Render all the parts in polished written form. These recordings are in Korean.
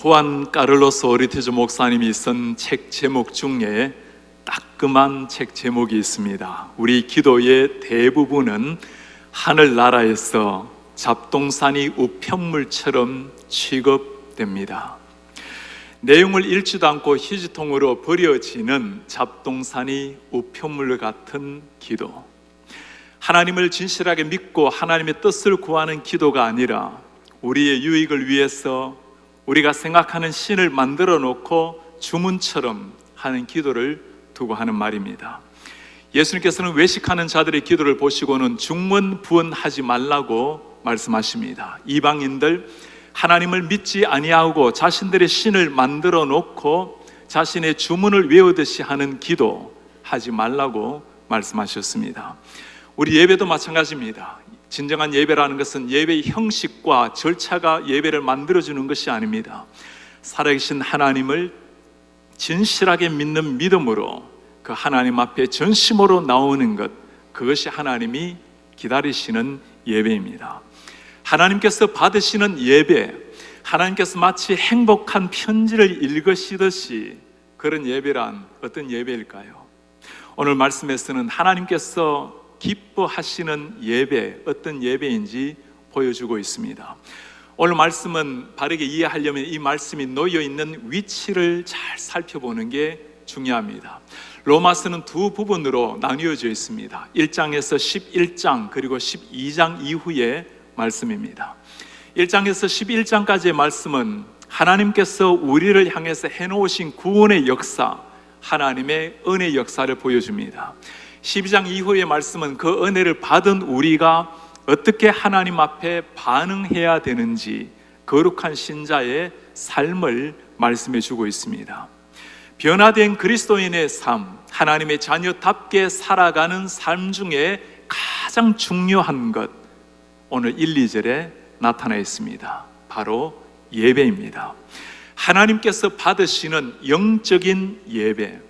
후안 까를로스 오르티즈 목사님이 쓴 책 제목 중에 따끔한 책 제목이 있습니다. 우리 기도의 대부분은 하늘나라에서 잡동사니 우편물처럼 취급됩니다. 내용을 읽지도 않고 휴지통으로 버려지는 잡동사니 우편물 같은 기도, 하나님을 진실하게 믿고 하나님의 뜻을 구하는 기도가 아니라 우리의 유익을 위해서 우리가 생각하는 신을 만들어 놓고 주문처럼 하는 기도를 두고 하는 말입니다. 예수님께서는 외식하는 자들의 기도를 보시고는 중문부원하지 말라고 말씀하십니다. 이방인들, 하나님을 믿지 아니하고 자신들의 신을 만들어 놓고 자신의 주문을 외우듯이 하는 기도 하지 말라고 말씀하셨습니다. 우리 예배도 마찬가지입니다. 진정한 예배라는 것은 예배의 형식과 절차가 예배를 만들어주는 것이 아닙니다. 살아계신 하나님을 진실하게 믿는 믿음으로 그 하나님 앞에 전심으로 나오는 것, 그것이 하나님이 기다리시는 예배입니다. 하나님께서 받으시는 예배, 하나님께서 마치 행복한 편지를 읽으시듯이 그런 예배란 어떤 예배일까요? 오늘 말씀에서는 하나님께서 기뻐하시는 예배, 어떤 예배인지 보여주고 있습니다. 오늘 말씀은 바르게 이해하려면 이 말씀이 놓여 있는 위치를 잘 살펴보는 게 중요합니다. 로마서는 두 부분으로 나뉘어져 있습니다. 1장에서 11장 그리고 12장 이후의 말씀입니다. 1장에서 11장까지의 말씀은 하나님께서 우리를 향해서 해놓으신 구원의 역사, 하나님의 은혜 역사를 보여줍니다. 12장 이후의 말씀은 그 은혜를 받은 우리가 어떻게 하나님 앞에 반응해야 되는지 거룩한 신자의 삶을 말씀해 주고 있습니다. 변화된 그리스도인의 삶, 하나님의 자녀답게 살아가는 삶 중에 가장 중요한 것, 오늘 1, 2절에 나타나 있습니다. 바로 예배입니다. 하나님께서 받으시는 영적인 예배,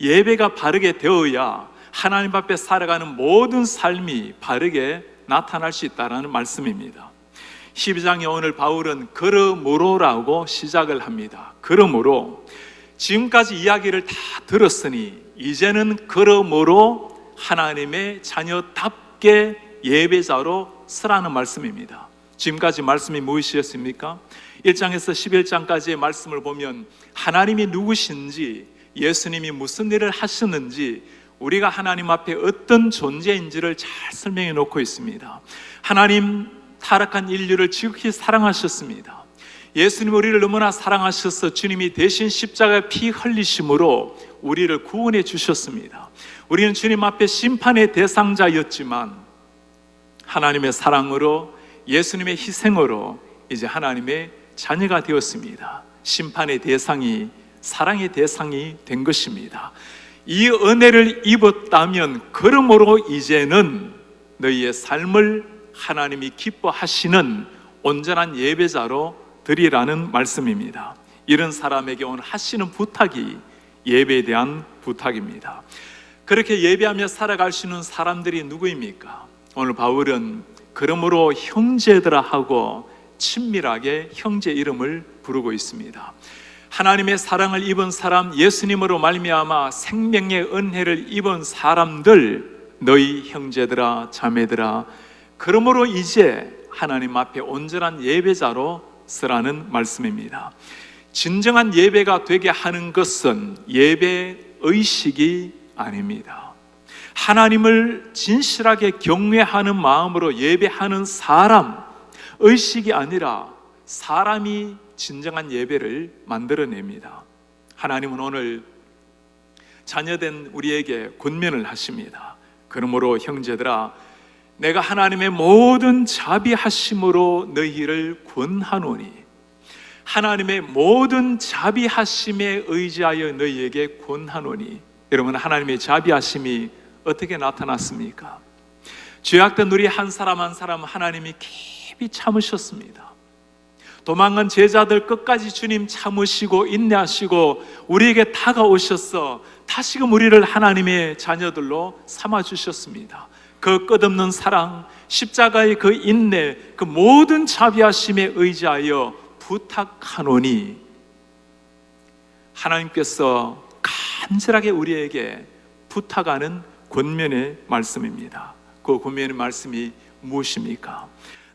예배가 바르게 되어야 하나님 앞에 살아가는 모든 삶이 바르게 나타날 수 있다는 말씀입니다. 12장에 오늘 바울은 그러므로라고 시작을 합니다. 그러므로 지금까지 이야기를 다 들었으니 이제는 그러므로 하나님의 자녀답게 예배자로 서라는 말씀입니다. 지금까지 말씀이 무엇이었습니까? 1장에서 11장까지의 말씀을 보면 하나님이 누구신지, 예수님이 무슨 일을 하셨는지, 우리가 하나님 앞에 어떤 존재인지를 잘 설명해 놓고 있습니다. 하나님 타락한 인류를 지극히 사랑하셨습니다. 예수님 우리를 너무나 사랑하셔서 주님이 대신 십자가에 피 흘리심으로 우리를 구원해 주셨습니다. 우리는 주님 앞에 심판의 대상자였지만 하나님의 사랑으로, 예수님의 희생으로 이제 하나님의 자녀가 되었습니다. 심판의 대상이, 사랑의 대상이 된 것입니다. 이 은혜를 입었다면 그러므로 이제는 너희의 삶을 하나님이 기뻐하시는 온전한 예배자로 드리라는 말씀입니다. 이런 사람에게 오늘 하시는 부탁이 예배에 대한 부탁입니다. 그렇게 예배하며 살아갈 수 있는 사람들이 누구입니까? 오늘 바울은 그러므로 형제들아 하고 친밀하게 형제 이름을 부르고 있습니다. 하나님의 사랑을 입은 사람, 예수님으로 말미암아 생명의 은혜를 입은 사람들, 너희 형제들아 자매들아, 그러므로 이제 하나님 앞에 온전한 예배자로 서라는 말씀입니다. 진정한 예배가 되게 하는 것은 예배 의식이 아닙니다. 하나님을 진실하게 경외하는 마음으로 예배하는 사람, 의식이 아니라 사람이 진정한 예배를 만들어냅니다. 하나님은 오늘 자녀된 우리에게 권면을 하십니다. 그러므로 형제들아, 내가 하나님의 모든 자비하심으로 너희를 권하노니, 하나님의 모든 자비하심에 의지하여 너희에게 권하노니. 여러분, 하나님의 자비하심이 어떻게 나타났습니까? 죄악된 우리 한 사람 한 사람 하나님이 깊이 참으셨습니다. 도망간 제자들 끝까지 주님 참으시고 인내하시고 우리에게 다가오셔서 다시금 우리를 하나님의 자녀들로 삼아주셨습니다. 그 끝없는 사랑, 십자가의 그 인내, 그 모든 자비하심에 의지하여 부탁하노니, 하나님께서 간절하게 우리에게 부탁하는 권면의 말씀입니다. 그 권면의 말씀이 무엇입니까?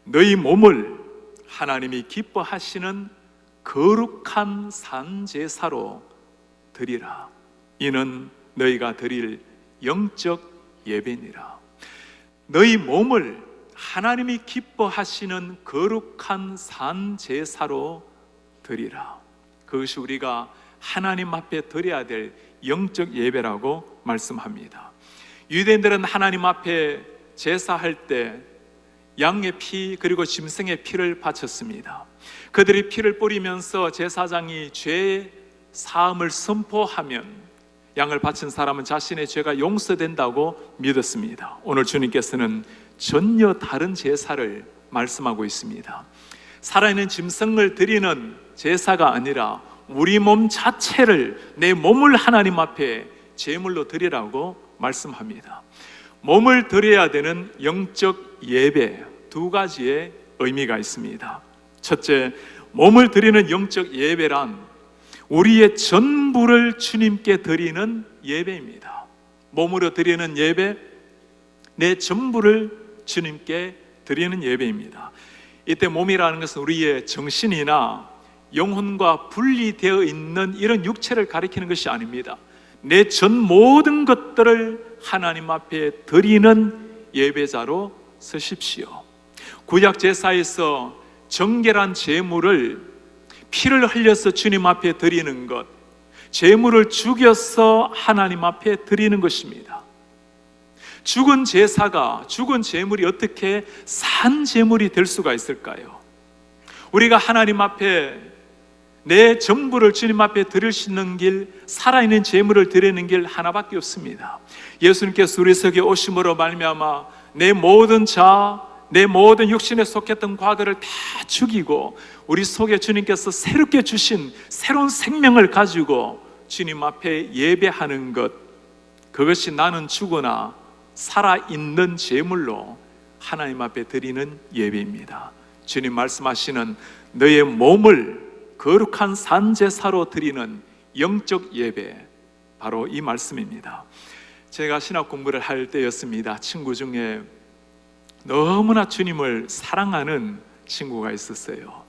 너희 몸을 하나님이 기뻐하시는 거룩한 산제사로 드리라. 이는 너희가 드릴 영적 예배니라. 너희 몸을 하나님이 기뻐하시는 거룩한 산제사로 드리라. 그것이 우리가 하나님 앞에 드려야 될 영적 예배라고 말씀합니다. 유대인들은 하나님 앞에 제사할 때 양의 피 그리고 짐승의 피를 바쳤습니다. 그들이 피를 뿌리면서 제사장이 죄 사함을 선포하면 양을 바친 사람은 자신의 죄가 용서된다고 믿었습니다. 오늘 주님께서는 전혀 다른 제사를 말씀하고 있습니다. 살아있는 짐승을 드리는 제사가 아니라 우리 몸 자체를, 내 몸을 하나님 앞에 제물로 드리라고 말씀합니다. 몸을 드려야 되는 영적 예배, 두 가지의 의미가 있습니다. 첫째, 몸을 드리는 영적 예배란 우리의 전부를 주님께 드리는 예배입니다. 몸으로 드리는 예배, 내 전부를 주님께 드리는 예배입니다. 이때 몸이라는 것은 우리의 정신이나 영혼과 분리되어 있는 이런 육체를 가리키는 것이 아닙니다. 내 전 모든 것들을 하나님 앞에 드리는 예배자로 서십시오. 구약 제사에서 정결한 제물을 피를 흘려서 주님 앞에 드리는 것, 제물을 죽여서 하나님 앞에 드리는 것입니다. 죽은 제사가, 죽은 제물이 어떻게 산 제물이 될 수가 있을까요? 우리가 하나님 앞에 내 전부를 주님 앞에 드릴 수 있는 길, 살아있는 제물을 드리는 길 하나밖에 없습니다. 예수님께서 우리 속에 오심으로 말미암아 내 모든 자, 내 모든 육신에 속했던 과거를 다 죽이고 우리 속에 주님께서 새롭게 주신 새로운 생명을 가지고 주님 앞에 예배하는 것, 그것이 나는 죽으나 살아있는 제물로 하나님 앞에 드리는 예배입니다. 주님 말씀하시는 너의 몸을 거룩한 산제사로 드리는 영적 예배, 바로 이 말씀입니다. 제가 신학 공부를 할 때였습니다. 친구 중에 너무나 주님을 사랑하는 친구가 있었어요.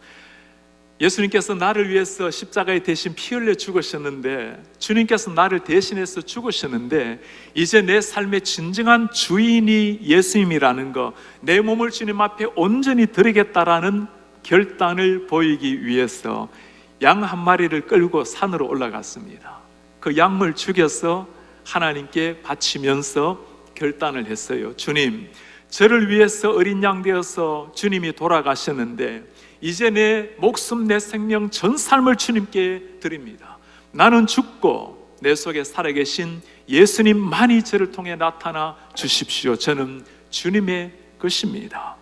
예수님께서 나를 위해서 십자가에 대신 피 흘려 죽으셨는데, 주님께서 나를 대신해서 죽으셨는데, 이제 내 삶의 진정한 주인이 예수님이라는 거, 내 몸을 주님 앞에 온전히 드리겠다라는 결단을 보이기 위해서 양 한 마리를 끌고 산으로 올라갔습니다. 그 양을 죽여서 하나님께 바치면서 결단을 했어요. 주님, 저를 위해서 어린 양 되어서 주님이 돌아가셨는데 이제 내 목숨, 내 생명, 전 삶을 주님께 드립니다. 나는 죽고 내 속에 살아계신 예수님만이 저를 통해 나타나 주십시오. 저는 주님의 것입니다.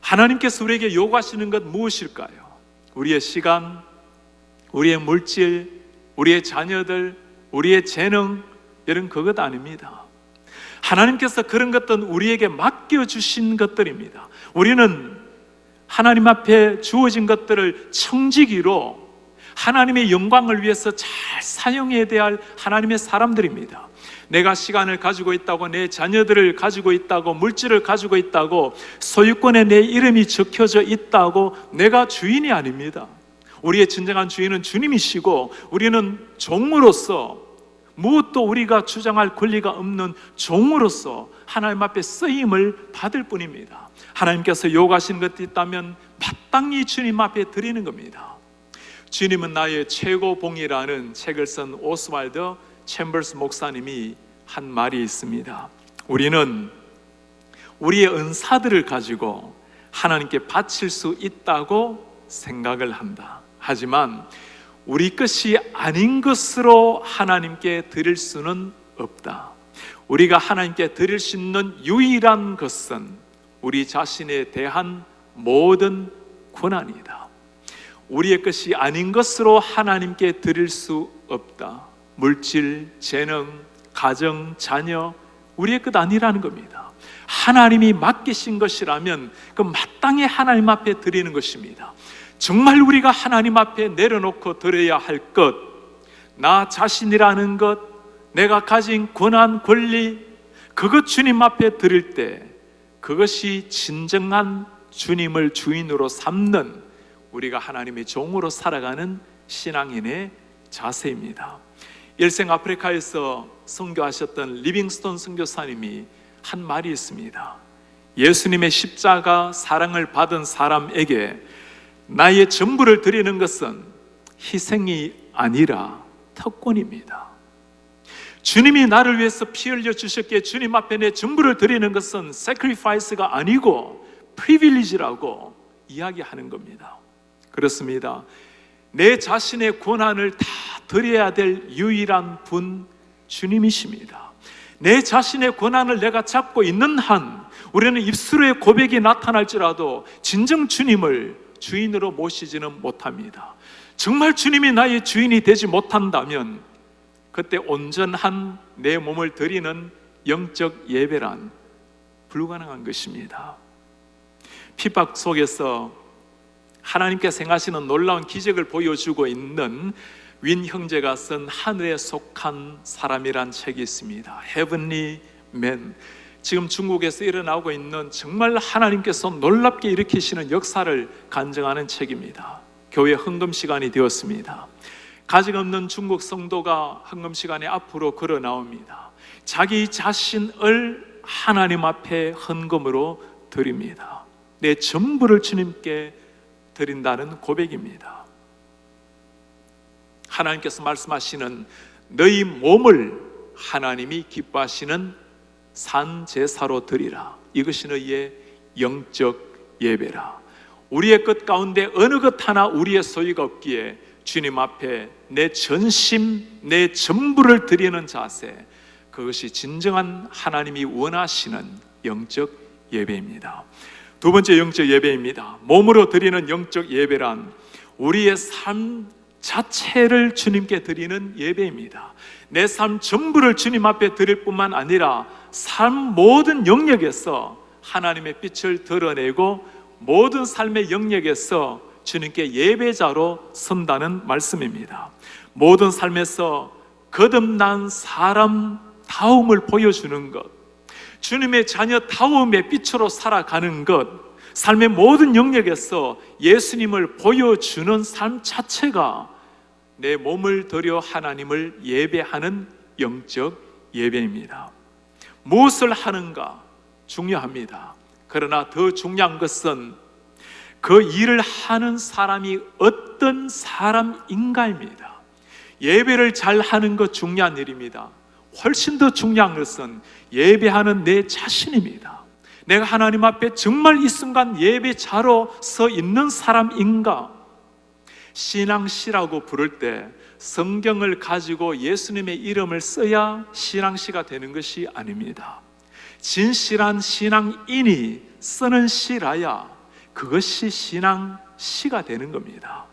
하나님께서 우리에게 요구하시는 것 무엇일까요? 우리의 시간, 우리의 물질, 우리의 자녀들, 우리의 재능, 이런 그것 아닙니다. 하나님께서 그런 것들은 우리에게 맡겨주신 것들입니다. 우리는 하나님 앞에 주어진 것들을 청지기로 하나님의 영광을 위해서 잘 사용해야 될 하나님의 사람들입니다. 내가 시간을 가지고 있다고, 내 자녀들을 가지고 있다고, 물질을 가지고 있다고, 소유권에 내 이름이 적혀져 있다고 내가 주인이 아닙니다. 우리의 진정한 주인은 주님이시고 우리는 종으로서, 무엇도 우리가 주장할 권리가 없는 종으로서 하나님 앞에 쓰임을 받을 뿐입니다. 하나님께서 요구하신 것이 있다면 마땅히 주님 앞에 드리는 겁니다. 주님은 나의 최고봉이라는 책을 쓴 오스왈드 챔버스 목사님이 한 말이 있습니다. 우리는 우리의 은사들을 가지고 하나님께 바칠 수 있다고 생각을 한다. 하지만 우리 것이 아닌 것으로 하나님께 드릴 수는 없다. 우리가 하나님께 드릴 수 있는 유일한 것은 우리 자신에 대한 모든 권한이다. 우리의 것이 아닌 것으로 하나님께 드릴 수 없다. 물질, 재능, 가정, 자녀, 우리의 것 아니라는 겁니다. 하나님이 맡기신 것이라면 그 마땅히 하나님 앞에 드리는 것입니다. 정말 우리가 하나님 앞에 내려놓고 드려야 할 것, 나 자신이라는 것, 내가 가진 권한, 권리, 그것 주님 앞에 드릴 때 그것이 진정한 주님을 주인으로 삼는 우리가 하나님의 종으로 살아가는 신앙인의 자세입니다. 일생 아프리카에서 선교하셨던 리빙스톤 선교사님이 한 말이 있습니다. 예수님의 십자가 사랑을 받은 사람에게 나의 전부를 드리는 것은 희생이 아니라 특권입니다. 주님이 나를 위해서 피 흘려 주셨기에 주님 앞에 내 전부를 드리는 것은 sacrifice가 아니고 privilege라고 이야기하는 겁니다. 그렇습니다. 내 자신의 권한을 다 드려야 될 유일한 분 주님이십니다. 내 자신의 권한을 내가 잡고 있는 한 우리는 입술의 고백이 나타날지라도 진정 주님을 주인으로 모시지는 못합니다. 정말 주님이 나의 주인이 되지 못한다면 그때 온전한 내 몸을 드리는 영적 예배란 불가능한 것입니다. 핍박 속에서 하나님께서 행하시는 놀라운 기적을 보여주고 있는 윈 형제가 쓴 하늘에 속한 사람이란 책이 있습니다. Heavenly Man. 지금 중국에서 일어나고 있는 정말 하나님께서 놀랍게 일으키시는 역사를 간증하는 책입니다. 교회 헌금 시간이 되었습니다. 가직 없는 중국 성도가 헌금 시간에 앞으로 걸어 나옵니다. 자기 자신을 하나님 앞에 헌금으로 드립니다. 내 전부를 주님께 드린다는 고백입니다. 하나님께서 말씀하시는 너희 몸을 하나님이 기뻐하시는 산 제사로 드리라. 이것이 너희의 영적 예배라. 우리의 것 가운데 어느 것 하나 우리의 소유가 없기에 주님 앞에 내 전심, 내 전부를 드리는 자세, 그것이 진정한 하나님이 원하시는 영적 예배입니다. 두 번째 영적 예배입니다. 몸으로 드리는 영적 예배란 우리의 삶 자체를 주님께 드리는 예배입니다. 내 삶 전부를 주님 앞에 드릴 뿐만 아니라 삶 모든 영역에서 하나님의 빛을 드러내고 모든 삶의 영역에서 주님께 예배자로 선다는 말씀입니다. 모든 삶에서 거듭난 사람다움을 보여주는 것, 주님의 자녀다움의 빛으로 살아가는 것, 삶의 모든 영역에서 예수님을 보여주는 삶 자체가 내 몸을 들여 하나님을 예배하는 영적 예배입니다. 무엇을 하는가 중요합니다. 그러나 더 중요한 것은 그 일을 하는 사람이 어떤 사람인가입니다. 예배를 잘 하는 것 중요한 일입니다. 훨씬 더 중요한 것은 예배하는 내 자신입니다. 내가 하나님 앞에 정말 이 순간 예배자로 서 있는 사람인가? 신앙시라고 부를 때 성경을 가지고 예수님의 이름을 써야 신앙시가 되는 것이 아닙니다. 진실한 신앙인이 쓰는 시라야 그것이 신앙시가 되는 겁니다.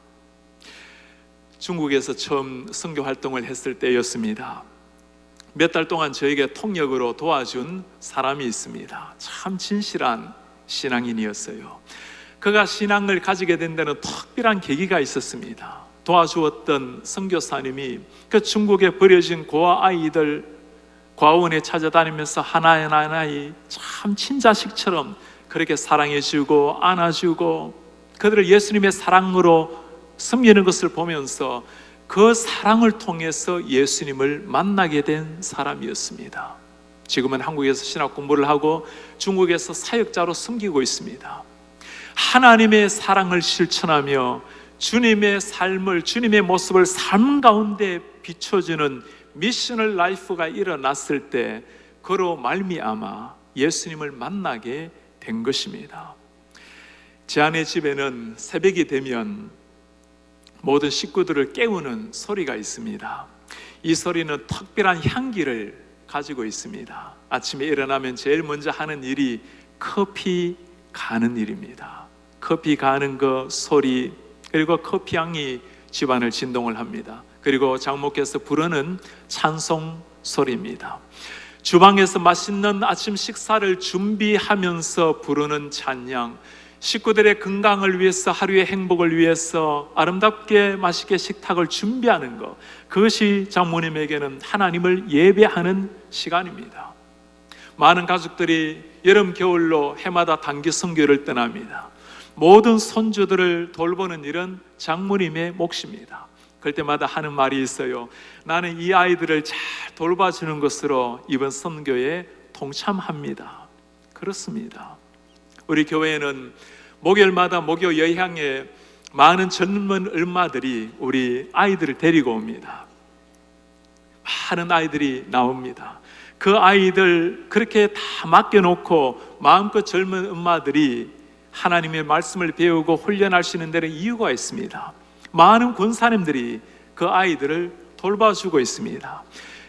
중국에서 처음 선교 활동을 했을 때였습니다. 몇 달 동안 저에게 통역으로 도와준 사람이 있습니다. 참 진실한 신앙인이었어요. 그가 신앙을 가지게 된 데는 특별한 계기가 있었습니다. 도와주었던 선교사님이 그 중국에 버려진 고아 아이들 과원에 찾아다니면서 하나하나씩 참 친자식처럼 그렇게 사랑해주고 안아주고 그들을 예수님의 사랑으로 섬기는 것을 보면서 그 사랑을 통해서 예수님을 만나게 된 사람이었습니다. 지금은 한국에서 신학 공부를 하고 중국에서 사역자로 섬기고 있습니다. 하나님의 사랑을 실천하며 주님의 삶을, 주님의 모습을 삶 가운데 비춰주는 미셔널 라이프가 일어났을 때 그로 말미암아 예수님을 만나게 된 것입니다. 제 아내 집에는 새벽이 되면 모든 식구들을 깨우는 소리가 있습니다. 이 소리는 특별한 향기를 가지고 있습니다. 아침에 일어나면 제일 먼저 하는 일이 커피 가는 일입니다. 커피 가는 그 소리, 그리고 커피 향이 집안을 진동을 합니다. 그리고 장모께서 부르는 찬송 소리입니다. 주방에서 맛있는 아침 식사를 준비하면서 부르는 찬양, 식구들의 건강을 위해서, 하루의 행복을 위해서 아름답게 맛있게 식탁을 준비하는 것, 그것이 장모님에게는 하나님을 예배하는 시간입니다. 많은 가족들이 여름, 겨울로 해마다 단기 선교를 떠납니다. 모든 손주들을 돌보는 일은 장모님의 몫입니다. 그럴 때마다 하는 말이 있어요. 나는 이 아이들을 잘 돌봐주는 것으로 이번 선교에 동참합니다. 그렇습니다. 우리 교회에는 목요일마다 목요 여향에 많은 젊은 엄마들이 우리 아이들을 데리고 옵니다. 많은 아이들이 나옵니다. 그 아이들 그렇게 다 맡겨놓고 마음껏 젊은 엄마들이 하나님의 말씀을 배우고 훈련할 수 있는 데는 이유가 있습니다. 많은 권사님들이 그 아이들을 돌봐주고 있습니다.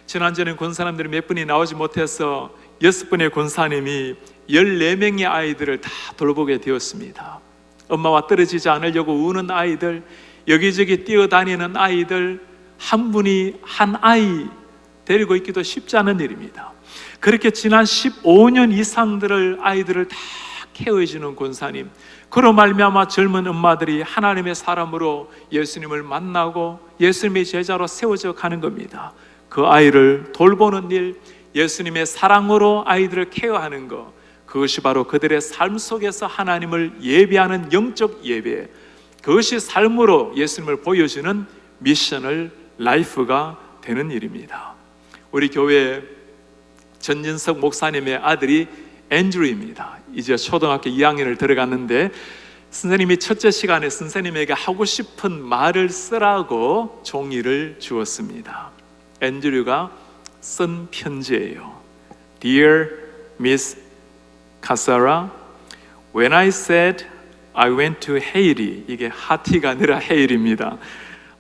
지난주에는 권사님들이 몇 분이 나오지 못해서 6분의 권사님이 14명의 아이들을 다 돌보게 되었습니다. 엄마와 떨어지지 않으려고 우는 아이들, 여기저기 뛰어다니는 아이들, 한 분이 한 아이 데리고 있기도 쉽지 않은 일입니다. 그렇게 지난 15년 이상들을 아이들을 다 케어해주는 권사님, 그로 말미암아 젊은 엄마들이 하나님의 사람으로 예수님을 만나고 예수님의 제자로 세워져 가는 겁니다. 그 아이를 돌보는 일, 예수님의 사랑으로 아이들을 케어하는 것, 그것이 바로 그들의 삶 속에서 하나님을 예배하는 영적 예배, 그것이 삶으로 예수님을 보여주는 미셔널 라이프가 되는 일입니다. 우리 교회 전진석 목사님의 아들이 앤드류입니다. 이제 초등학교 2학년을 들어갔는데 선생님이 첫째 시간에 선생님에게 하고 싶은 말을 쓰라고 종이를 주었습니다. 앤드류가 쓴 편지예요. Dear Miss Casara, when I said I went to Haiti, 이게 하티가 아니라 헤일입니다.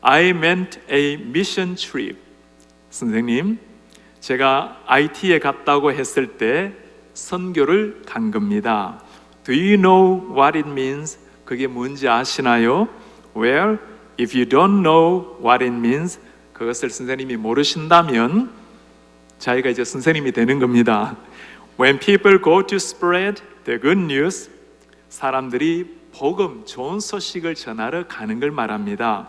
I meant a mission trip. 선생님, 제가 IT에 갔다고 했을 때 선교를 간 겁니다. Do you know what it means? 그게 뭔지 아시나요? Well, if you don't know what it means, 그것을 선생님이 모르신다면 자기가 이제 선생님이 되는 겁니다. When people go to spread the good news, 사람들이 복음, 좋은 소식을 전하러 가는 걸 말합니다.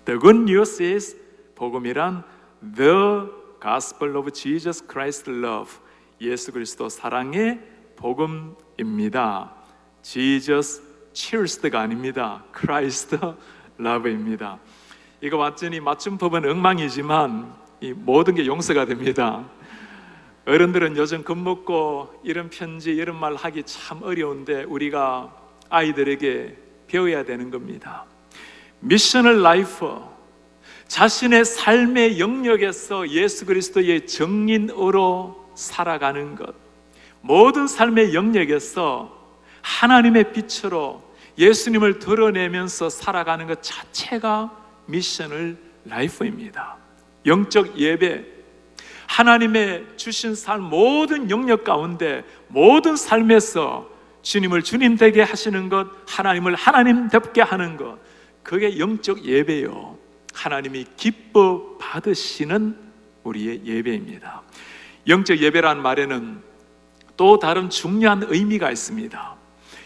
The good news is, 복음이란 the gospel of Jesus Christ's love, 예수 그리스도 사랑의 복음입니다. Jesus cheers가 아닙니다. Christ love입니다. 이거 완전히 맞춤법은 엉망이지만 이 모든 게 용서가 됩니다. 어른들은 요즘 겁먹고 이런 편지, 이런 말 하기 참 어려운데 우리가 아이들에게 배워야 되는 겁니다. 미셔널 라이프, 자신의 삶의 영역에서 예수 그리스도의 정인으로 살아가는 것, 모든 삶의 영역에서 하나님의 빛으로 예수님을 드러내면서 살아가는 것 자체가 미셔널 라이프입니다. 영적 예배, 하나님의 주신 삶 모든 영역 가운데 모든 삶에서 주님을 주님 되게 하시는 것, 하나님을 하나님답게 하는 것, 그게 영적 예배요. 하나님이 기뻐 받으시는 우리의 예배입니다. 영적 예배라는 말에는 또 다른 중요한 의미가 있습니다.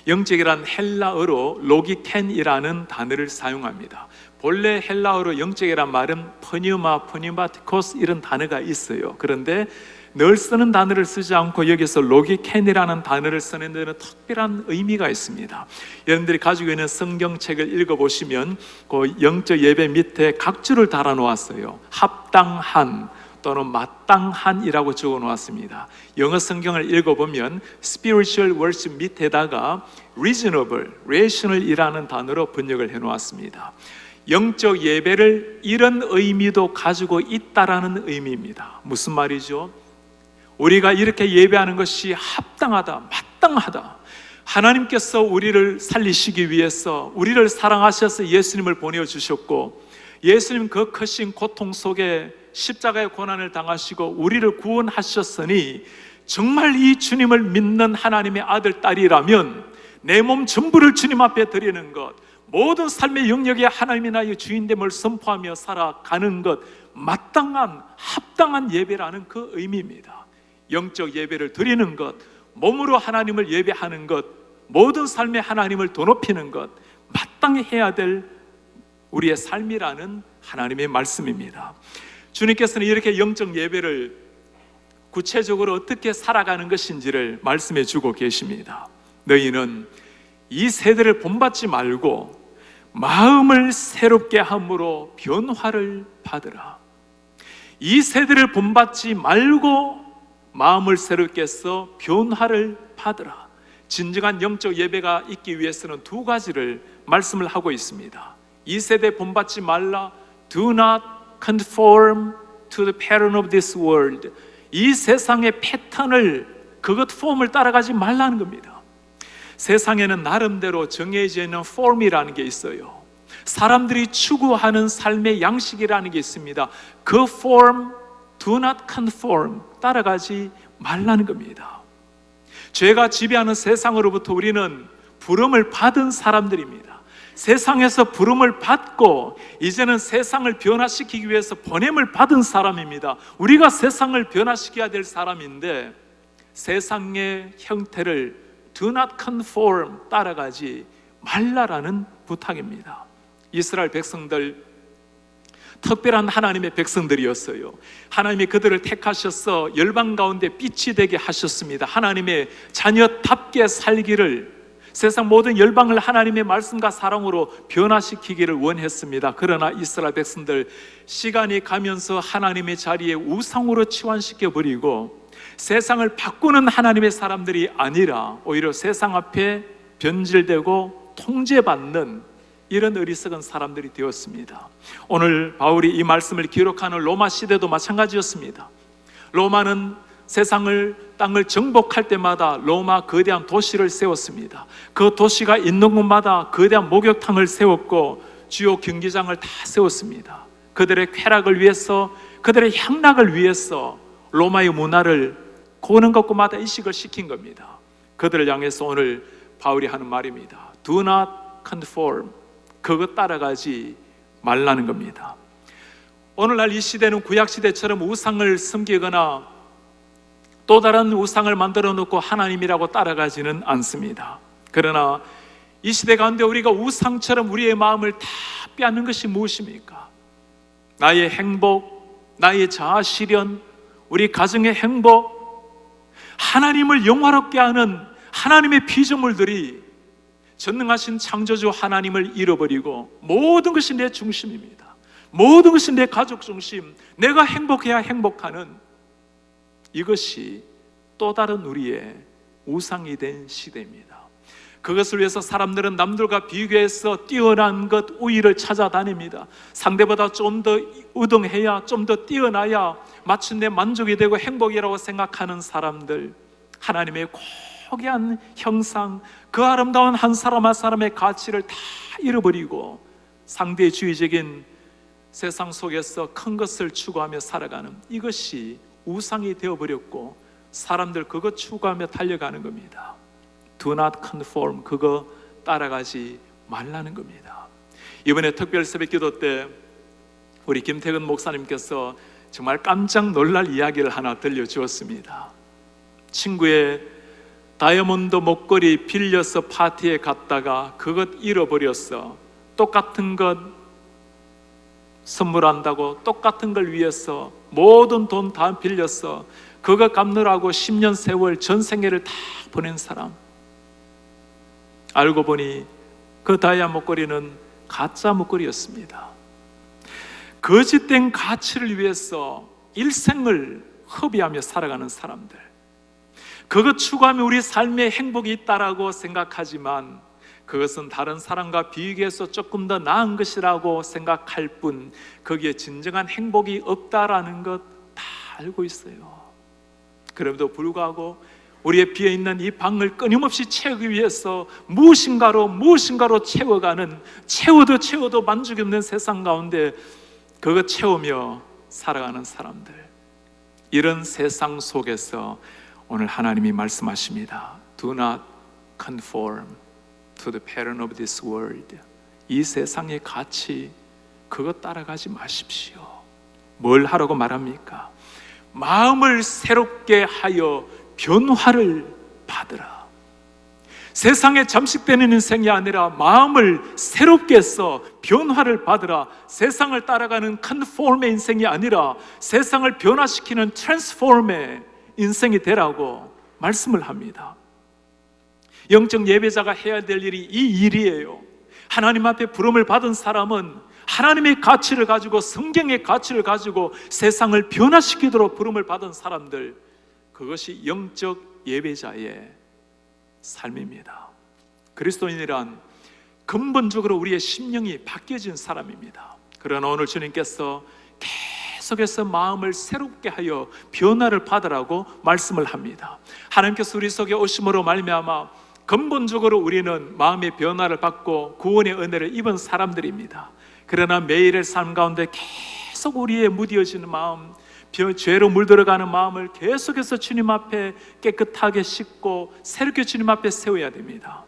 영적이란 헬라어로 로기켄이라는 단어를 사용합니다. 본래 헬라어로 영적이란 말은 퍼뉴마, 퍼뉴마티코스 이런 단어가 있어요. 그런데 늘 쓰는 단어를 쓰지 않고 여기서 로기켄이라는 단어를 쓰는 데는 특별한 의미가 있습니다. 여러분들이 가지고 있는 성경책을 읽어보시면 그 영적 예배 밑에 각주를 달아놓았어요. 합당한 또는 마땅한이라고 적어놓았습니다. 영어 성경을 읽어보면 spiritual worship 밑에다가 reasonable, rational이라는 단어로 번역을 해놓았습니다. 영적 예배를 이런 의미도 가지고 있다라는 의미입니다. 무슨 말이죠? 우리가 이렇게 예배하는 것이 합당하다, 마땅하다. 하나님께서 우리를 살리시기 위해서 우리를 사랑하셔서 예수님을 보내주셨고, 예수님 그 크신 고통 속에 십자가의 고난을 당하시고 우리를 구원하셨으니 정말 이 주님을 믿는 하나님의 아들, 딸이라면 내 몸 전부를 주님 앞에 드리는 것, 모든 삶의 영역에 하나님이 나의 주인됨을 선포하며 살아가는 것, 마땅한 합당한 예배라는 그 의미입니다. 영적 예배를 드리는 것, 몸으로 하나님을 예배하는 것, 모든 삶에 하나님을 더 높이는 것, 마땅히 해야 될 우리의 삶이라는 하나님의 말씀입니다. 주님께서는 이렇게 영적 예배를 구체적으로 어떻게 살아가는 것인지를 말씀해 주고 계십니다. 너희는 이 세대를 본받지 말고 마음을 새롭게 함으로 변화를 받으라. 이 세대를 본받지 말고 마음을 새롭게 해서 변화를 받으라. 진정한 영적 예배가 있기 위해서는 두 가지를 말씀을 하고 있습니다. 이 세대 본받지 말라. Do not conform to the pattern of this world. 이 세상의 패턴을, 그것 폼을 따라가지 말라는 겁니다. 세상에는 나름대로 정해져 있는 폼이라는 게 있어요. 사람들이 추구하는 삶의 양식이라는 게 있습니다. 그 폼, do not conform, 따라가지 말라는 겁니다. 죄가 지배하는 세상으로부터 우리는 부름을 받은 사람들입니다. 세상에서 부름을 받고 이제는 세상을 변화시키기 위해서 보냄을 받은 사람입니다. 우리가 세상을 변화시켜야 될 사람인데 세상의 형태를 do not conform, 따라가지 말라라는 부탁입니다. 이스라엘 백성들, 특별한 하나님의 백성들이었어요. 하나님이 그들을 택하셔서 열방 가운데 빛이 되게 하셨습니다. 하나님의 자녀답게 살기를, 세상 모든 열방을 하나님의 말씀과 사랑으로 변화시키기를 원했습니다. 그러나 이스라엘 백성들, 시간이 가면서 하나님의 자리에 우상으로 치환시켜버리고 세상을 바꾸는 하나님의 사람들이 아니라 오히려 세상 앞에 변질되고 통제받는 이런 어리석은 사람들이 되었습니다. 오늘 바울이 이 말씀을 기록하는 로마 시대도 마찬가지였습니다. 로마는 세상을, 땅을 정복할 때마다 로마 거대한 도시를 세웠습니다. 그 도시가 있는 곳마다 거대한 목욕탕을 세웠고 주요 경기장을 다 세웠습니다. 그들의 쾌락을 위해서, 그들의 향락을 위해서 로마의 문화를 고는 곳마다 이식을 시킨 겁니다. 그들을 향해서 오늘 바울이 하는 말입니다. Do not conform, 그것 따라가지 말라는 겁니다. 오늘날 이 시대는 구약시대처럼 우상을 섬기거나 또 다른 우상을 만들어 놓고 하나님이라고 따라가지는 않습니다. 그러나 이 시대 가운데 우리가 우상처럼 우리의 마음을 다 빼앗는 것이 무엇입니까? 나의 행복, 나의 자아 실현, 우리 가정의 행복, 하나님을 영화롭게 하는 하나님의 피조물들이 전능하신 창조주 하나님을 잃어버리고 모든 것이 내 중심입니다. 모든 것이 내 가족 중심, 내가 행복해야 행복하는, 이것이 또 다른 우리의 우상이 된 시대입니다. 그것을 위해서 사람들은 남들과 비교해서 뛰어난 것, 우위를 찾아다닙니다. 상대보다 좀 더 우등해야, 좀 더 뛰어나야 마침내 만족이 되고 행복이라고 생각하는 사람들, 하나님의 고귀한 형상, 그 아름다운 한 사람 한 사람의 가치를 다 잃어버리고 상대주의적인 세상 속에서 큰 것을 추구하며 살아가는, 이것이 우상이 되어버렸고 사람들 그것 추구하며 달려가는 겁니다. Do not conform, 그거 따라가지 말라는 겁니다. 이번에 특별 새벽 기도 때 우리 김태근 목사님께서 정말 깜짝 놀랄 이야기를 하나 들려주었습니다. 친구의 다이아몬드 목걸이 빌려서 파티에 갔다가 그것 잃어버렸어. 똑같은 것 선물한다고 똑같은 걸 위해서 모든 돈 다 빌렸어. 그거 갚느라고 10년 세월 전생애를 다 보낸 사람, 알고 보니 그 다이아 목걸이는 가짜 목걸이였습니다. 거짓된 가치를 위해서 일생을 허비하며 살아가는 사람들, 그것 추구하며 우리 삶에 행복이 있다라고 생각하지만 그것은 다른 사람과 비교해서 조금 더 나은 것이라고 생각할 뿐 거기에 진정한 행복이 없다라는 것 다 알고 있어요. 그럼에도 불구하고 우리의 비어있는 이 방을 끊임없이 채우기 위해서 무엇인가로 채워가는, 채워도 만족이 없는 세상 가운데 그것 채우며 살아가는 사람들, 이런 세상 속에서 오늘 하나님이 말씀하십니다. Do not conform to the pattern of this world. 이 세상의 가치, 그것 따라가지 마십시오. 뭘 하라고 말합니까? 마음을 새롭게 하여 변화를 받으라. 세상에 잠식되는 인생이 아니라 마음을 새롭게 해서 변화를 받으라. 세상을 따라가는 컨폼의 인생이 아니라 세상을 변화시키는 트랜스폼의 인생이 되라고 말씀을 합니다. 영적 예배자가 해야 될 일이 이 일이에요. 하나님 앞에 부름을 받은 사람은 하나님의 가치를 가지고, 성경의 가치를 가지고 세상을 변화시키도록 부름을 받은 사람들, 그것이 영적 예배자의 삶입니다. 그리스도인이란 근본적으로 우리의 심령이 바뀌어진 사람입니다. 그러나 오늘 주님께서 계속해서 마음을 새롭게 하여 변화를 받으라고 말씀을 합니다. 하나님께서 우리 속에 오심으로 말미암아 근본적으로 우리는 마음의 변화를 받고 구원의 은혜를 입은 사람들입니다. 그러나 매일의 삶 가운데 계속 우리의 무뎌지는 마음, 죄로 물들어가는 마음을 계속해서 주님 앞에 깨끗하게 씻고 새롭게 주님 앞에 세워야 됩니다.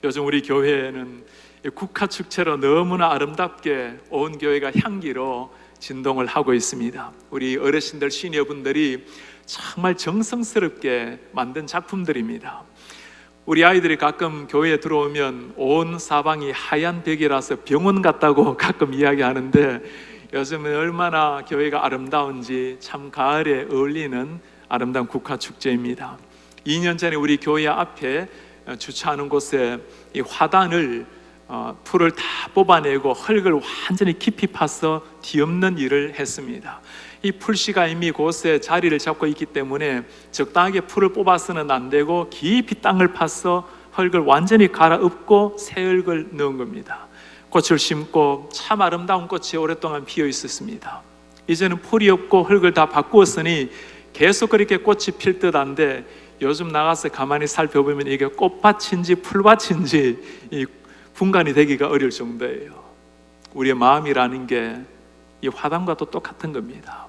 요즘 우리 교회에는 국화 축제로 너무나 아름답게 온 교회가 향기로 진동을 하고 있습니다. 우리 어르신들, 시니어분들이 정말 정성스럽게 만든 작품들입니다. 우리 아이들이 가끔 교회에 들어오면 온 사방이 하얀 벽이라서 병원 같다고 가끔 이야기하는데, 요즘은 얼마나 교회가 아름다운지 참 가을에 어울리는 아름다운 국화 축제입니다. 2년 전에 우리 교회 앞에 주차하는 곳에 이 화단을 풀을 다 뽑아내고 흙을 완전히 깊이 파서 뒤엎는 일을 했습니다. 이 풀씨가 이미 곳에 자리를 잡고 있기 때문에 적당하게 풀을 뽑아서는 안 되고 깊이 땅을 파서 흙을 완전히 갈아엎고 새 흙을 넣은 겁니다. 꽃을 심고 참 아름다운 꽃이 오랫동안 피어 있었습니다. 이제는 풀이 없고 흙을 다 바꾸었으니 계속 그렇게 꽃이 필 듯한데, 요즘 나가서 가만히 살펴보면 이게 꽃밭인지 풀밭인지 이 분간이 되기가 어려울 정도예요. 우리의 마음이라는 게 이 화단과도 똑같은 겁니다.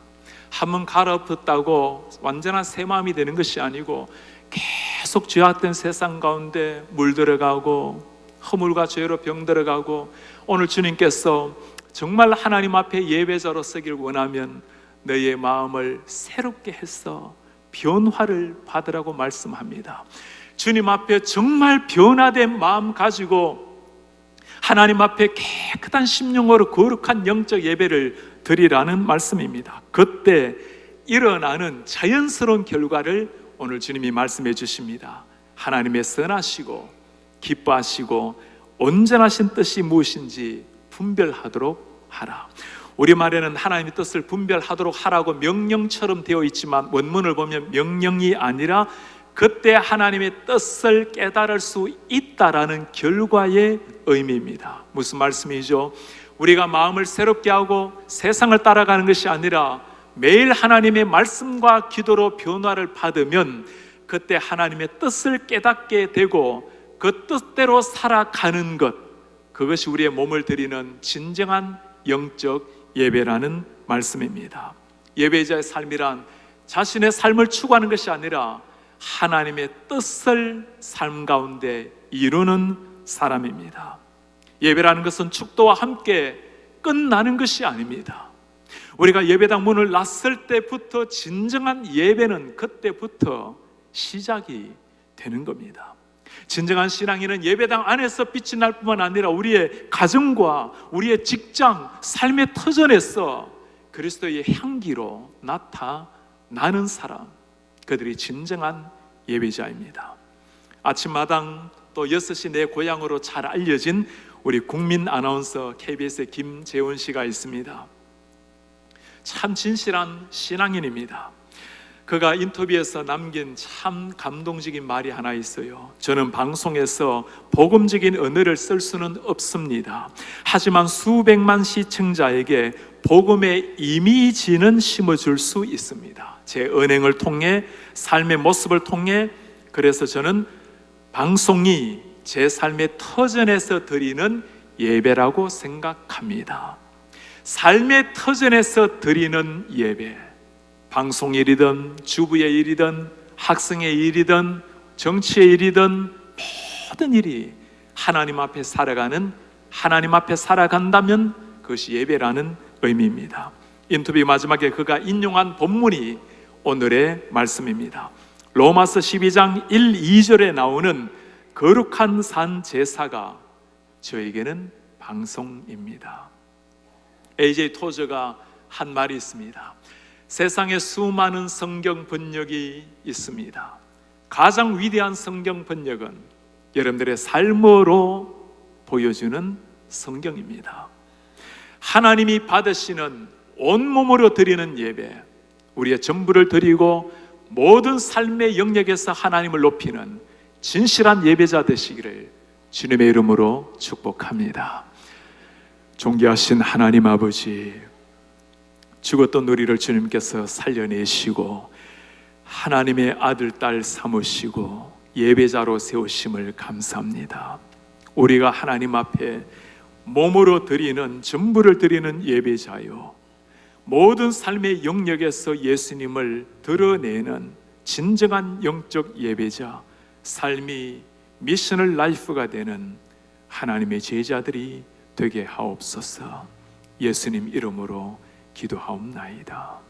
한번 갈아엎었다고 완전한 새 마음이 되는 것이 아니고 계속 죄악된 세상 가운데 물들어가고 허물과 죄로 병들어가고, 오늘 주님께서 정말 하나님 앞에 예배자로 서길 원하면 너의 마음을 새롭게 해서 변화를 받으라고 말씀합니다. 주님 앞에 정말 변화된 마음 가지고 하나님 앞에 깨끗한 심령으로 거룩한 영적 예배를 드리라는 말씀입니다. 그때 일어나는 자연스러운 결과를 오늘 주님이 말씀해 주십니다. 하나님의 선하시고 기뻐하시고 온전하신 뜻이 무엇인지 분별하도록 하라. 우리말에는 하나님의 뜻을 분별하도록 하라고 명령처럼 되어 있지만 원문을 보면 명령이 아니라 그때 하나님의 뜻을 깨달을 수 있다라는 결과의 의미입니다. 무슨 말씀이죠? 우리가 마음을 새롭게 하고 세상을 따라가는 것이 아니라 매일 하나님의 말씀과 기도로 변화를 받으면 그때 하나님의 뜻을 깨닫게 되고 그 뜻대로 살아가는 것, 그것이 우리의 몸을 드리는 진정한 영적 예배라는 말씀입니다. 예배자의 삶이란 자신의 삶을 추구하는 것이 아니라 하나님의 뜻을 삶 가운데 이루는 사람입니다. 예배라는 것은 축도와 함께 끝나는 것이 아닙니다. 우리가 예배당 문을 놨을 때부터 진정한 예배는 그때부터 시작이 되는 겁니다. 진정한 신앙인은 예배당 안에서 빛이 날 뿐만 아니라 우리의 가정과 우리의 직장, 삶의 터전에서 그리스도의 향기로 나타나는 사람, 그들이 진정한 예배자입니다. 아침마당 또 6시 내 고향으로 잘 알려진 우리 국민 아나운서 KBS의 김재원 씨가 있습니다. 참 진실한 신앙인입니다. 그가 인터뷰에서 남긴 참 감동적인 말이 하나 있어요. 저는 방송에서 복음적인 언어를 쓸 수는 없습니다. 하지만 수백만 시청자에게 복음의 이미지는 심어줄 수 있습니다. 제 언행을 통해, 삶의 모습을 통해. 그래서 저는 방송이 제 삶의 터전에서 드리는 예배라고 생각합니다. 삶의 터전에서 드리는 예배, 방송일이든 주부의 일이든 학생의 일이든 정치의 일이든 모든 일이 하나님 앞에 살아가는, 하나님 앞에 살아간다면 그것이 예배라는 의미입니다. 인터뷰 마지막에 그가 인용한 본문이 오늘의 말씀입니다. 로마서 12장 1, 2절에 나오는 거룩한 산 제사가 저에게는 방송입니다. A.J. 토저가 한 말이 있습니다. 세상에 수많은 성경 번역이 있습니다. 가장 위대한 성경 번역은 여러분들의 삶으로 보여주는 성경입니다. 하나님이 받으시는 온몸으로 드리는 예배, 우리의 전부를 드리고 모든 삶의 영역에서 하나님을 높이는 진실한 예배자 되시기를 주님의 이름으로 축복합니다. 존귀하신 하나님 아버지, 죽었던 우리를 주님께서 살려내시고 하나님의 아들, 딸 삼으시고 예배자로 세우심을 감사합니다. 우리가 하나님 앞에 몸으로 드리는, 전부를 드리는 예배자요, 모든 삶의 영역에서 예수님을 드러내는 진정한 영적 예배자, 삶이 미셔널 라이프가 되는 하나님의 제자들이 되게 하옵소서. 예수님 이름으로 기도하옵나이다.